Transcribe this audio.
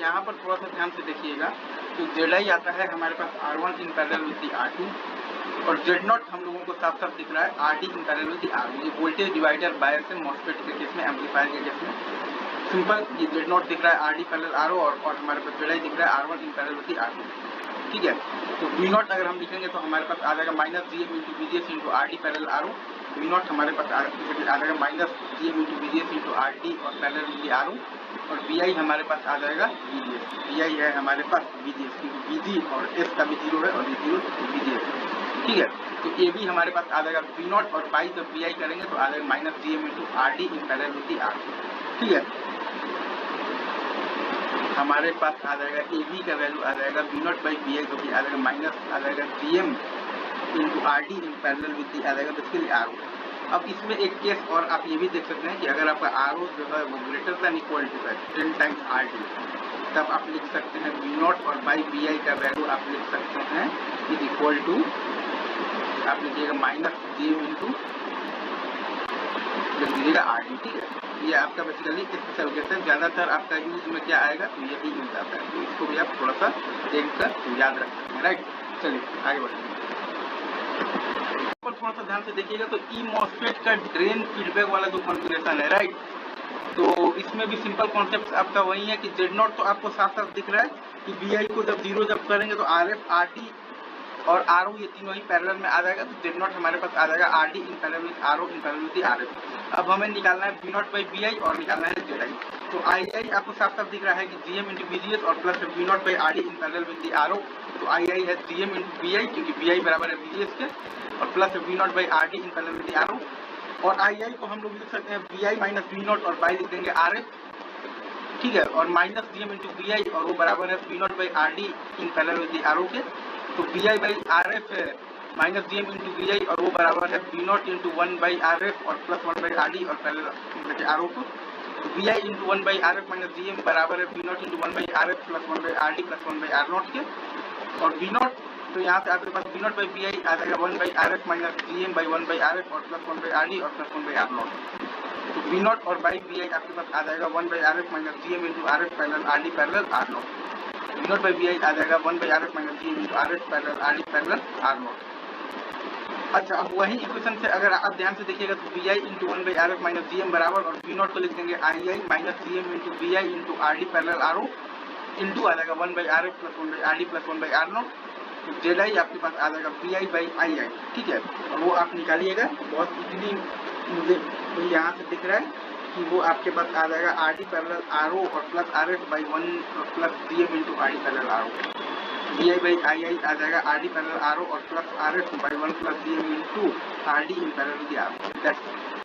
यहाँ पर थोड़ा सा ध्यान से देखिएगा, तो Zi आता है हमारे पास R1 in parallel with the R2 और Z0 हम लोगों को साफ साफ दिख रहा है RD in parallel with the R1। ये वोल्टेज डिवाइडर बायस है मॉसफेट के केस में, एम्पलीफायर के केस में सिंपल ये Z0 दिख रहा है RD पैरेलल RO और हमारे पास Zi दिख रहा है R1 in parallel with the R2। ठीक है, तो V0 अगर हम लिखेंगे तो हमारे पास आ जाएगा minus GM into VGS into RD parallel RO। V0 हमारे पास आ जाएगा minus GM into VGS into RD और पैरेलल विद दी RO और VI हमारे पास आ जाएगा VGS। VI है हमारे पास VGS क्योंकि VG और S का भी 0 है और V0 VGS। ठीक है, तो ये भी हमारे पास आ जाएगा V0 और बाई जब VI करेंगे तो आ जाएगा minus GM into RD in parallel with the RO। ठीक है, हमारे पास आ जाएगा AB का वैल्यू आ जाएगा V0 बाई VI जो कि आ जाएगा माइनस आ जाएगा GM into RD in parallel with the आ जाएगा बेसिकली RO। अब इसमें एक केस और आप ये भी देख सकते हैं कि अगर आपका RO जो है वो ग्रेटर दैन इक्वल टू है 10 टाइम्स RD, तब आप लिख सकते हैं V0 और बाई VI का वैल्यू आप लिख सकते हैं इज इक्वल टू आप लिखिएगा माइनस GM इंटू लिख दीजिएगा RD। ठीक है, ये आपका बेसिकली स्पेशल केस है, ज्यादातर आपका यूज में क्या आएगा तो यही यूज आता है, तो इसको भी आप थोड़ा सा देख कर याद रख सकते हैं। राइट, चलिए आगे बढ़ते हैं। थोड़ा सा ध्यान से देखिएगा तो ई मॉसफेट का ड्रेन फीडबैक वाला जो कॉन्फ़िगरेशन है, राइट, तो इसमें भी सिंपल कॉन्सेप्ट आपका वही है कि Z0 तो आपको साफ साफ दिख रहा है कि VI को जब 0 जब करेंगे तो RF RD और RO ये तीनों ही पैरेलल में आ जाएगा, तो Z0 हमारे पास आ जाएगा RD in parallel with RO in parallel with RF। अब हमें निकालना है V0 बाई VI और निकालना है Zi। तो II आपको साफ साफ दिख रहा है कि GM इंटू VGS और plus V0 by RD in parallel with the RO। तो II है GM इंटू VI क्योंकि VI बराबर है VGS के और plus V0 by RD in parallel with the RO और II को हम लोग लिख सकते हैं VI माइनस V0 और बाई लिख देंगे RF। ठीक है, और माइनस GM इंटू VI और वो बराबर है V0 by RD in parallel with the RO के। तो VI बाई RF है माइनस GM इंटू VI और वो बराबर है V0 इंटू 1 बाई RF और प्लस 1 बाई RD और पैरेलल RO को। तो VI into 1 by RF minus GM बराबर है V0 into 1 by RF plus 1 by RD plus 1 by R0 के। और V0 तो यहाँ से आपके पास V0 बाई VI आ जाएगा 1 by RF minus GM by 1 by RF और प्लस 1 बाई RD और प्लस 1 बाई R0। तो V0 और बाई VI आपके पास आ जाएगा 1 by RF minus GM into RF parallel RD parallel R0। V0 by VI आ जाएगा 1 by RF minus GM into RF parallel RD parallel R0। अच्छा, अब वही equation से अगर आप ध्यान से देखिएगा तो VI into 1 by RF minus GM बराबर और V0 को लिख देंगे II minus GM into VI into RD parallel RO into आ जाएगा 1 by RF plus 1 by RD plus 1 by R0। तो Zi आपके पास आ जाएगा VI बाई II। ठीक है, और वो आप निकालिएगा बहुत इजीली, मुझे तो यहाँ से दिख रहा है कि वो आपके पास आ जाएगा RD पैरेलल RO और प्लस RF बाई 1 और plus GM into RD parallel RO। VI by II आ जाएगा RD पैरेलल RO और plus RF by 1 plus GM into RD in parallel RO।